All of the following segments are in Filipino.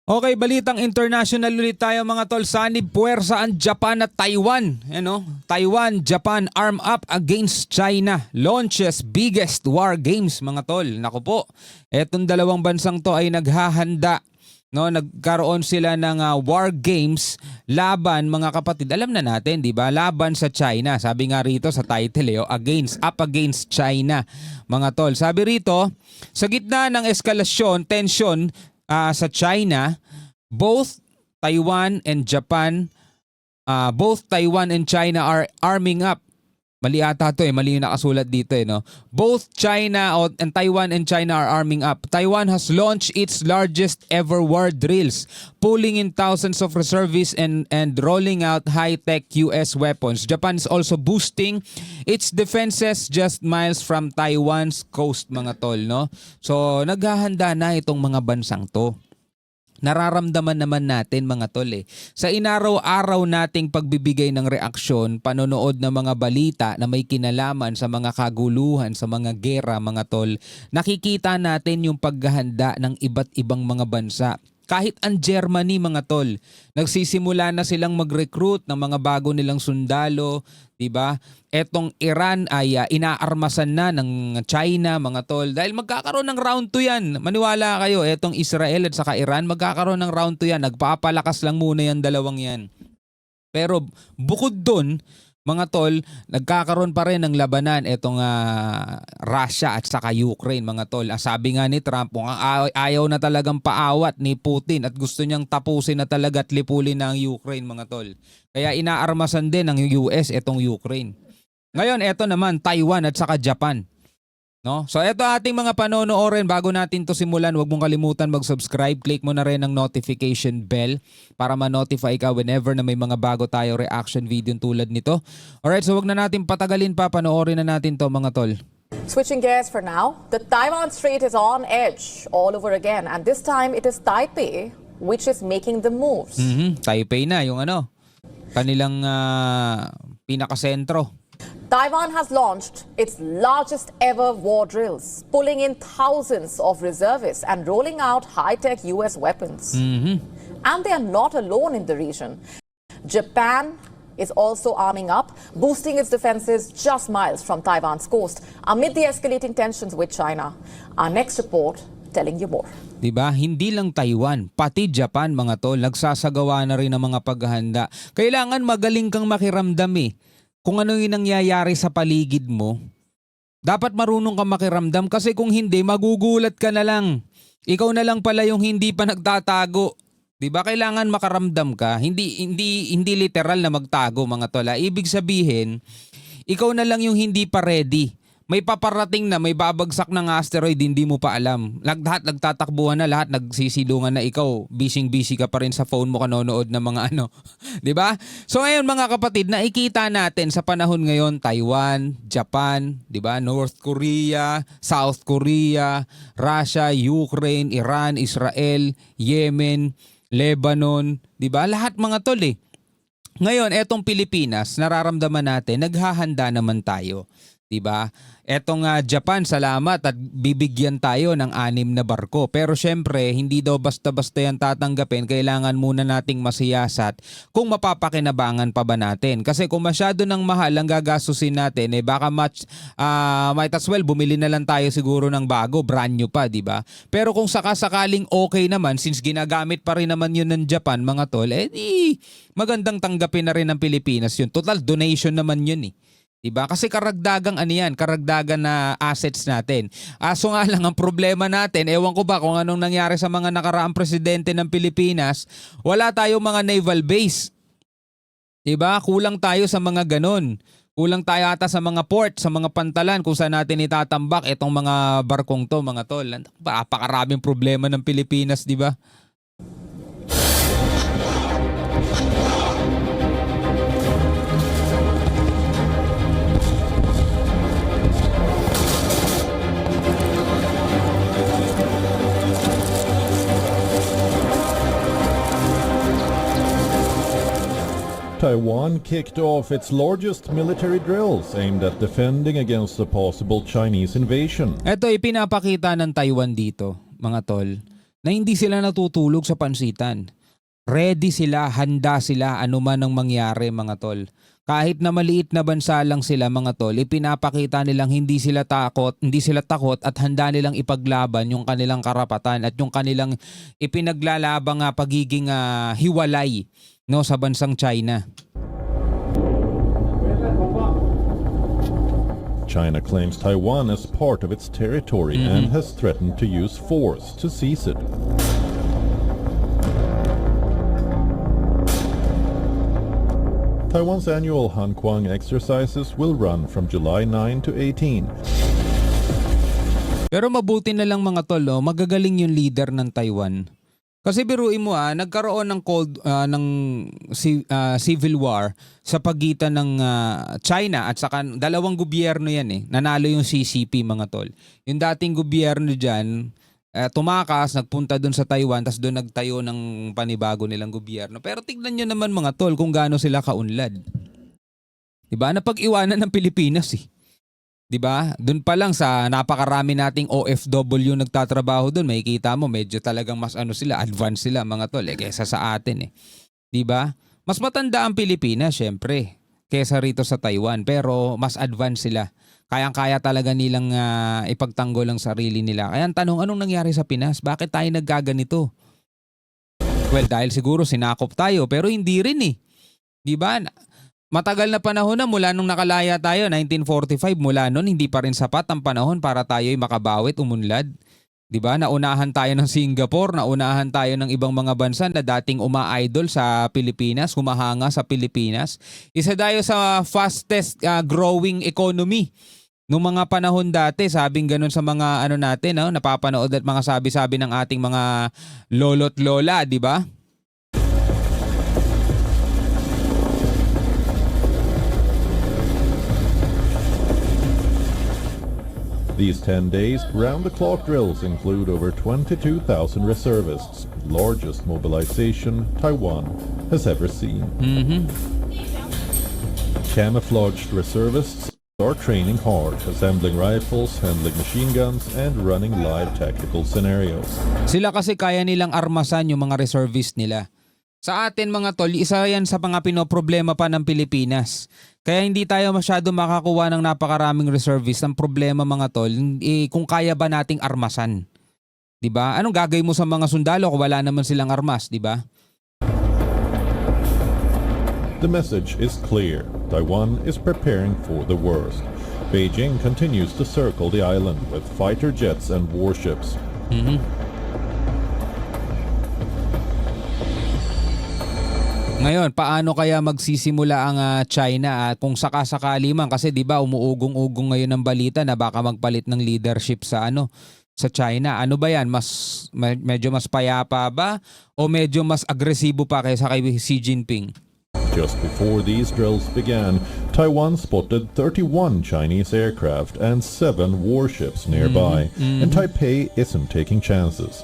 Okay, balitang international ulit tayo mga tol. Sanib puwersa ang Japan at Taiwan. Taiwan, Japan arm up against China. Launches biggest war games mga tol. Naku po, etong dalawang bansang to ay naghahanda. No, nagkaroon sila ng war games laban mga kapatid. Alam na natin, 'di ba? Laban sa China. Sabi nga rito sa title, against China. Mga tol. Sabi rito, sa gitna ng eskalasyon, tension sa China, both Taiwan and China are arming up. Mali ata to mali yung nakasulat dito no. Both China and Taiwan and China are arming up. Taiwan has launched its largest ever war drills, pulling in thousands of reservists and rolling out high-tech US weapons. Japan is also boosting its defenses just miles from Taiwan's coast mga tol no. So naghahanda na itong mga bansang to. Nararamdaman naman natin mga tol sa inaraw-araw nating pagbibigay ng reaksyon, panonood ng mga balita na may kinalaman sa mga kaguluhan, sa mga gera mga tol, nakikita natin yung paghahanda ng iba't ibang mga bansa. Kahit ang Germany mga tol, nagsisimula na silang mag-recruit ng mga bago nilang sundalo, 'di ba? Etong Iran ay inaarmasan na ng China mga tol dahil magkakaroon ng round 2 yan. Maniwala kayo, etong Israel at saka Iran magkakaroon ng round 2 yan. Nagpapalakas lang muna yan dalawang yan. Pero bukod doon, mga tol, nagkakaroon pa rin ng labanan itong Russia at saka Ukraine mga tol. Sabi nga ni Trump, ayaw na talagang paawat ni Putin at gusto niyang tapusin na talaga at lipulin na ang Ukraine mga tol. Kaya inaarmasan din ng US itong Ukraine. Ngayon, ito naman Taiwan at saka Japan. No? So ito ating mga panonoorin. Bago natin to simulan, huwag mong kalimutan mag-subscribe. Click mo na rin ang notification bell para ma-notify ka whenever na may mga bago tayo reaction video tulad nito. Alright, so huwag na natin patagalin pa. Panoorin na natin to mga tol. Switching gears for now, the Taiwan Strait is on edge all over again, and this time it is Taipei which is making the moves. Taipei na yung kanilang pinakasentro. Taiwan has launched its largest ever war drills, pulling in thousands of reservists and rolling out high-tech US weapons. And they are not alone in the region. Japan is also arming up, boosting its defenses just miles from Taiwan's coast amid the escalating tensions with China. Our next report telling you more. Diba? Hindi lang Taiwan, pati Japan mga tol, nagsasagawa na rin ng mga paghahanda. Kailangan magaling kang makiramdam kung ano yung nangyayari sa paligid mo. Dapat marunong kang makiramdam kasi kung hindi, magugulat ka na lang. Ikaw na lang pala yung hindi pa nagtatago. Diba? Kailangan makaramdam ka. Hindi literal na magtago mga tol. Ibig sabihin, ikaw na lang yung hindi pa ready. May paparating na, may babagsak ng asteroid, hindi mo pa alam. Lahat nagtatakbuhan na, lahat nagsisilungan na, ikaw busy ka pa rin sa phone mo kanonood ng mga 'di ba? So ngayon mga kapatid, nakikita natin sa panahon ngayon Taiwan, Japan, 'di ba? North Korea, South Korea, Russia, Ukraine, Iran, Israel, Yemen, Lebanon, 'di ba? Lahat mga tol Ngayon, etong Pilipinas, nararamdaman natin, naghahanda naman tayo. Diba? Etong Japan, salamat at bibigyan tayo ng 6 na barko. Pero syempre, hindi daw basta-basta yan tatanggapin. Kailangan muna nating masiyasat kung mapapakinabangan pa ba natin. Kasi kung masyado ng mahal ang gagastusin natin, baka might as well bumili na lang tayo siguro ng bago, brand new pa, diba? Pero kung sakasakaling okay naman, since ginagamit pa rin naman yun ng Japan, mga tol, magandang tanggapin na rin ng Pilipinas yun. Total donation naman yun Diba? Kasi karagdagang karagdagan na assets natin. So nga lang ang problema natin, ewan ko ba kung anong nangyari sa mga nakaraang presidente ng Pilipinas, wala tayong mga naval base. Diba? Kulang tayo sa mga ganon. Kulang tayo ata sa mga port, sa mga pantalan kung saan natin itatambak itong mga barkong to, mga tol. Napakaraming problema ng Pilipinas, diba? Taiwan kicked off its largest military drills aimed at defending against a possible Chinese invasion. Ito ipinapakita ng Taiwan dito, mga tol, na hindi sila natutulog sa pansitan. Ready sila, handa sila, anuman ang mangyari mga tol. Kahit na maliit na bansa lang sila mga tol, ipinapakita nilang hindi sila takot at handa nilang ipaglaban yung kanilang karapatan at yung kanilang ipinaglalabang pagiging hiwalay no sa bansang China. China claims Taiwan as part of its territory and has threatened to use force to seize it. Taiwan's annual Hankuang exercises will run from July 9 to 18. Pero mabuti na lang mga tol, magagaling yung leader ng Taiwan. Kasi biruin mo nagkaroon ng civil war sa pagitan ng China at saka dalawang gobyerno yan Nanalo yung CCP mga tol. Yung dating gobyerno diyan tumakas, nagpunta doon sa Taiwan, tas doon nagtayo ng panibago nilang gobyerno. Pero tignan nyo naman mga tol kung gaano sila kaunlad. Diba? Napag-iwanan ng Pilipinas Diba? Doon pa lang sa napakarami nating OFW nagtatrabaho doon, makikita mo medyo talagang mas sila, advanced sila mga tol kaysa sa atin Diba? Mas matanda ang Pilipinas syempre kaysa rito sa Taiwan, pero mas advanced sila. Kayang-kaya talaga nilang ipagtanggol ang sarili nila. Kaya ang tanong, anong nangyari sa Pinas? Bakit tayo nagkaganito? Well, dahil siguro sinakop tayo, pero hindi rin Diba? Matagal na panahon na mula nung nakalaya tayo, 1945, mula nun, hindi pa rin sapat ang panahon para tayo'y makabawit, umunlad. Diba? Naunahan tayo ng Singapore, naunahan tayo ng ibang mga bansa na dating uma-idol sa Pilipinas, humahanga sa Pilipinas. Isa tayo sa fastest growing economy. Noong mga panahon dati, sabing ganun sa mga natin, napapanood at mga sabi-sabi ng ating mga lolo't lola, di ba? These 10 days, round-the-clock drills include over 22,000 reservists, the largest mobilization Taiwan has ever seen. Camouflaged reservists are training hard, assembling rifles, handling machine guns, and running live tactical scenarios. Sila kasi kaya nilang armasan yung mga reservist nila. Sa atin mga tol, isa yan sa mga pinoproblema pa ng Pilipinas. Kaya hindi tayo masyado makakuha ng napakaraming reservist. Ang problema mga tol, kung kaya ba nating armasan. Diba? Anong gagawin mo sa mga sundalo kung wala naman silang armas, diba? The message is clear. Taiwan is preparing for the worst. Beijing continues to circle the island with fighter jets and warships. Ngayon, paano kaya magsisimula ang China kung sakasakali man kasi 'di ba umuugong-ugong ngayon ng balita na baka magpalit ng leadership sa sa China. Ano ba 'yan? Medyo mas payapa ba o medyo mas agresibo pa kaysa kay Xi Jinping? Just before these drills began, Taiwan spotted 31 Chinese aircraft and 7 warships nearby, and Taipei isn't taking chances.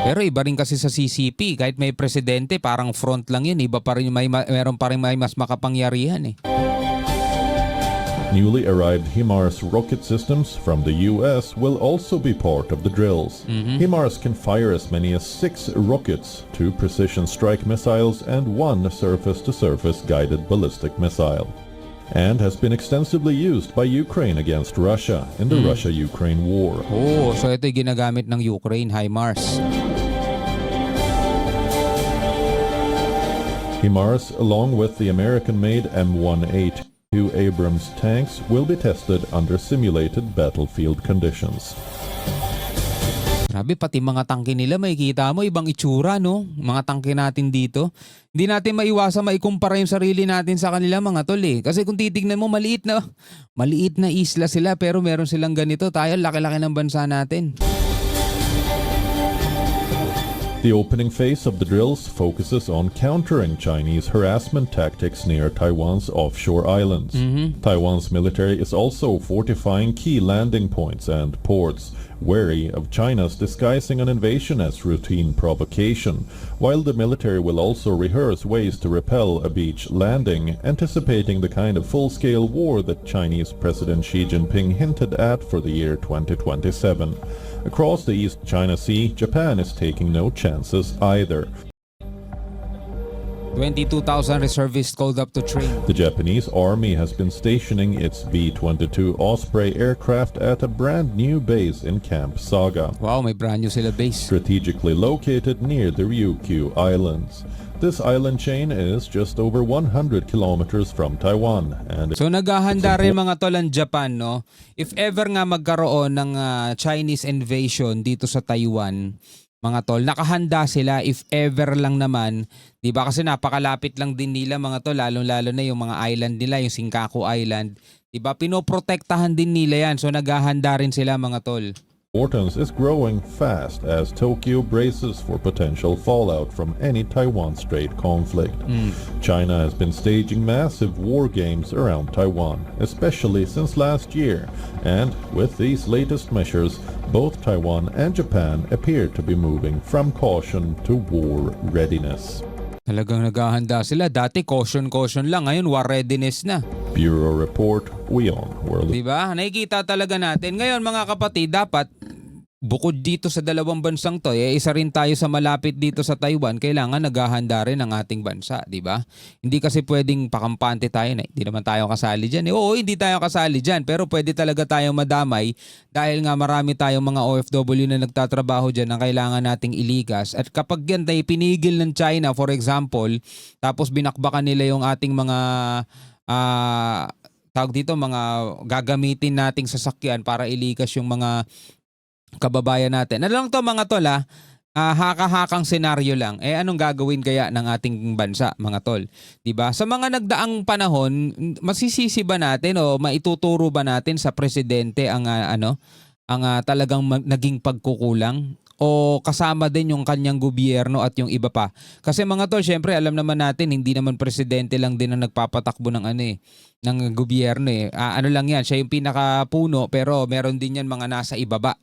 Pero iba rin kasi sa CCP, kahit may presidente, parang front lang yun. Iba pa rin, meron pa rin may mas makapangyarihan Newly arrived HIMARS rocket systems from the US will also be part of the drills. HIMARS can fire as many as 6 rockets, 2 precision strike missiles, and 1 surface-to-surface guided ballistic missile, and has been extensively used by Ukraine against Russia in the Russia-Ukraine war. Oh, so ito yung ginagamit ng Ukraine, HIMARS. HIMARS, along with the American-made M1A2 Abrams tanks, will be tested under simulated battlefield conditions. Grabe, pati mga tangke nila makikita mo ibang itsura mga tangke natin dito. Hindi natin maiwasan maikumpara yung sarili natin sa kanila mga tol Kasi kung titignan mo maliit na isla sila pero meron silang ganito. Tayo laki-laki ng bansa natin. The opening phase of the drills focuses on countering Chinese harassment tactics near Taiwan's offshore islands. Taiwan's military is also fortifying key landing points and ports, wary of China's disguising an invasion as routine provocation, while the military will also rehearse ways to repel a beach landing, anticipating the kind of full-scale war that Chinese President Xi Jinping hinted at for the year 2027. Across the East China Sea, Japan is taking no chances either. 22,000 reservists called up to train. The Japanese army has been stationing its V-22 Osprey aircraft at a brand new base in Camp Saga, Wow, may brand new sila base. strategically located near the Ryukyu Islands. This island chain is just over 100 kilometers from Taiwan, and So naghahanda rin mga tol ang Japan, no? If ever nga magkaroon ng Chinese invasion dito sa Taiwan, mga tol, nakahanda sila if ever lang naman, 'di ba? Kasi napakalapit lang din nila mga tol, lalong-lalo na yung mga island nila, yung Senkaku Island, 'di ba? Pinoprotektahan din nila 'yan. So naghahanda rin sila mga tol. importance is growing fast as Tokyo braces for potential fallout from any Taiwan Strait conflict. China has been staging massive war games around Taiwan, especially since last year, and with these latest measures, both Taiwan and Japan appear to be moving from caution to war readiness. Talagang naghahanda sila. Dati caution lang, ngayon war readiness na. Bureau Report, WION World. 'Di ba? Nakikita talaga natin. Ngayon mga kapatid, dapat bukod dito sa dalawang bansang to, isa rin tayo sa malapit dito sa Taiwan, kailangan naghahanda rin ang ating bansa, 'di ba? Hindi kasi pwedeng pakampante tayo na hindi naman tayo kasali diyan. Oo, hindi tayo kasali diyan, pero pwede talaga tayong madamay dahil nga marami tayong mga OFW na nagtatrabaho diyan na kailangan nating iligas. At kapag yan tayo pinigil ng China, for example, tapos binakbakan nila yung ating mga tawag dito, mga gagamitin nating sasakyan para iligas yung mga kababayan natin. Ano lang to mga tol, haka-hakang senaryo lang. Anong gagawin kaya ng ating bansa mga tol? 'Di ba? Sa mga nagdaang panahon, masisisi ba natin o maituturo ba natin sa presidente ang talagang naging pagkukulang? O kasama din yung kanyang gobyerno at yung iba pa? Kasi mga tol, syempre alam naman natin hindi naman presidente lang din ang nagpapatakbo ng ng gobyerno . Ano lang yan, siya yung pinakapuno pero meron din yan mga nasa ibaba.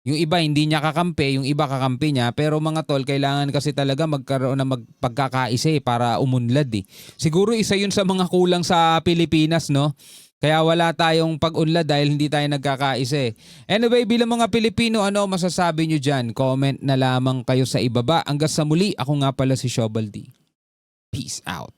Yung iba hindi niya kakampi, yung iba kakampi niya, pero mga tol, kailangan kasi talaga magkaroon ng pagkakaisa para umunlad . Siguro isa yun sa mga kulang sa Pilipinas, no? Kaya wala tayong pag-unlad dahil hindi tayo nagkakaisa . Anyway, bilang mga Pilipino, ano masasabi nyo dyan? Comment na lamang kayo sa ibaba. Hanggang sa muli, ako nga pala si Shobaldi. Peace out.